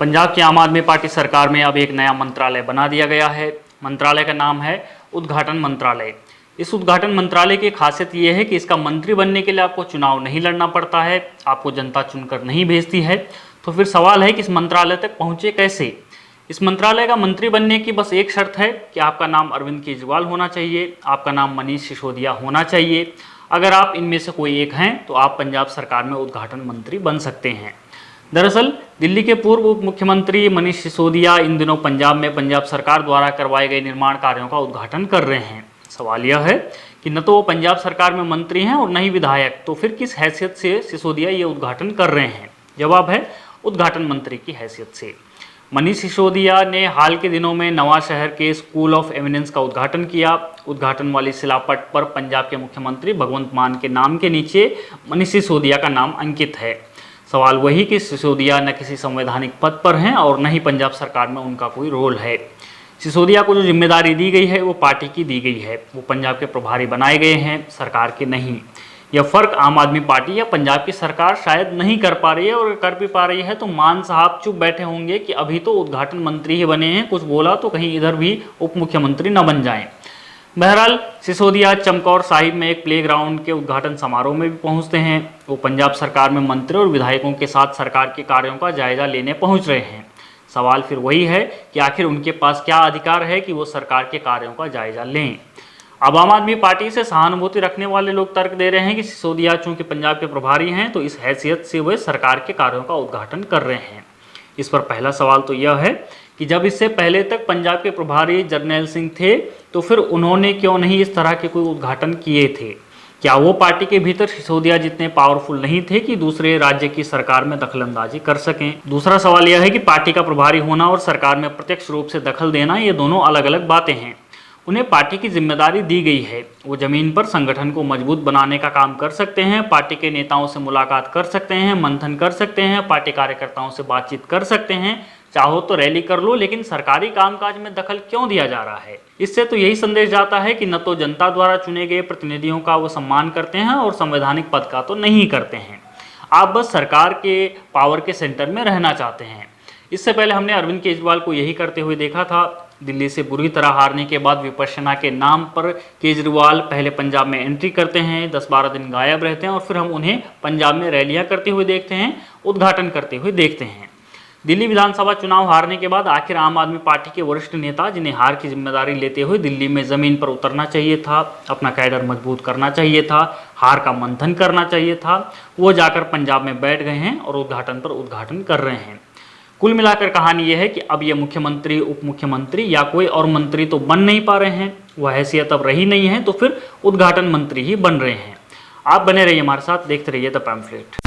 पंजाब की आम आदमी पार्टी सरकार में अब एक नया मंत्रालय बना दिया गया है। मंत्रालय का नाम है उद्घाटन मंत्रालय। इस उद्घाटन मंत्रालय की खासियत ये है कि इसका मंत्री बनने के लिए आपको चुनाव नहीं लड़ना पड़ता है, आपको जनता चुनकर नहीं भेजती है। तो फिर सवाल है कि इस मंत्रालय तक पहुँचे कैसे। इस मंत्रालय का मंत्री बनने की बस एक शर्त है कि आपका नाम अरविंद केजरीवाल होना चाहिए, आपका नाम मनीष सिसोदिया होना चाहिए। अगर आप इनमें से कोई एक हैं तो आप पंजाब सरकार में उद्घाटन मंत्री बन सकते हैं। दरअसल दिल्ली के पूर्व उप मुख्यमंत्री मनीष सिसोदिया इन दिनों पंजाब में पंजाब सरकार द्वारा करवाए गए निर्माण कार्यों का उद्घाटन कर रहे हैं। सवाल यह है कि न तो वो पंजाब सरकार में मंत्री हैं और न ही विधायक, तो फिर किस हैसियत से सिसोदिया ये उद्घाटन कर रहे हैं। जवाब है उद्घाटन मंत्री की हैसियत से। मनीष सिसोदिया ने हाल के दिनों में नवा शहर के स्कूल ऑफ एमिनेंस का उद्घाटन किया। उद्घाटन वाली शिलापट पर पंजाब के मुख्यमंत्री भगवंत मान के नाम के नीचे मनीष सिसोदिया का नाम अंकित है। सवाल वही कि सिसोदिया न किसी संवैधानिक पद पर हैं और न ही पंजाब सरकार में उनका कोई रोल है। सिसोदिया को जो जिम्मेदारी दी गई है वो पार्टी की दी गई है, वो पंजाब के प्रभारी बनाए गए हैं, सरकार के नहीं। यह फर्क आम आदमी पार्टी या पंजाब की सरकार शायद नहीं कर पा रही है, और कर भी पा रही है तो मान साहब चुप बैठे होंगे कि अभी तो उद्घाटन मंत्री ही बने हैं, कुछ बोला तो कहीं इधर भी उप मुख्यमंत्री न बन जाएं। बहरहाल सिसोदिया चमकौर साहिब में एक प्लेग्राउंड के उद्घाटन समारोह में भी पहुंचते हैं। वो पंजाब सरकार में मंत्री और विधायकों के साथ सरकार के कार्यों का जायजा लेने पहुंच रहे हैं। सवाल फिर वही है कि आखिर उनके पास क्या अधिकार है कि वो सरकार के कार्यों का जायजा लें। अब आम आदमी पार्टी से सहानुभूति रखने वाले लोग तर्क दे रहे हैं कि सिसोदिया चूंकि पंजाब के प्रभारी हैं तो इस हैसियत से वे सरकार के कार्यों का उद्घाटन कर रहे हैं। इस पर पहला सवाल तो यह है कि जब इससे पहले तक पंजाब के प्रभारी जर्नैल सिंह थे तो फिर उन्होंने क्यों नहीं इस तरह के कोई उद्घाटन किए थे। क्या वो पार्टी के भीतर सिसोदिया जितने पावरफुल नहीं थे कि दूसरे राज्य की सरकार में दखलंदाजी कर सकें। दूसरा सवाल यह है कि पार्टी का प्रभारी होना और सरकार में प्रत्यक्ष रूप से दखल देना, ये दोनों अलग अलग बातें हैं। उन्हें पार्टी की जिम्मेदारी दी गई है, वो जमीन पर संगठन को मजबूत बनाने का काम कर सकते हैं, पार्टी के नेताओं से मुलाकात कर सकते हैं, मंथन कर सकते हैं, पार्टी कार्यकर्ताओं से बातचीत कर सकते हैं, चाहो तो रैली कर लो, लेकिन सरकारी कामकाज में दखल क्यों दिया जा रहा है। इससे तो यही संदेश जाता है कि न तो जनता द्वारा चुने गए प्रतिनिधियों का वो सम्मान करते हैं और संवैधानिक पद का तो नहीं करते हैं। आप बस सरकार के पावर के सेंटर में रहना चाहते हैं। इससे पहले हमने अरविंद केजरीवाल को यही करते हुए देखा था। दिल्ली से बुरी तरह हारने के बाद विपश्यना के नाम पर केजरीवाल पहले पंजाब में एंट्री करते हैं, 10-12 दिन गायब रहते हैं और फिर हम उन्हें पंजाब में रैलियां करते हुए देखते हैं, उद्घाटन करते हुए देखते हैं। दिल्ली विधानसभा चुनाव हारने के बाद आखिर आम आदमी पार्टी के वरिष्ठ नेता, जिन्हें हार की जिम्मेदारी लेते हुए दिल्ली में ज़मीन पर उतरना चाहिए था, अपना कैडर मजबूत करना चाहिए था, हार का मंथन करना चाहिए था, वो जाकर पंजाब में बैठ गए हैं और उद्घाटन पर उद्घाटन कर रहे हैं। कुल मिलाकर कहानी यह है कि अब ये मुख्यमंत्री, उप मुख्यमंत्री या कोई और मंत्री तो बन नहीं पा रहे हैं, वह हैसियत अब रही नहीं है, तो फिर उद्घाटन मंत्री ही बन रहे हैं। आप बने रहिए हमारे साथ, देखते रहिए द पैम्फलेट।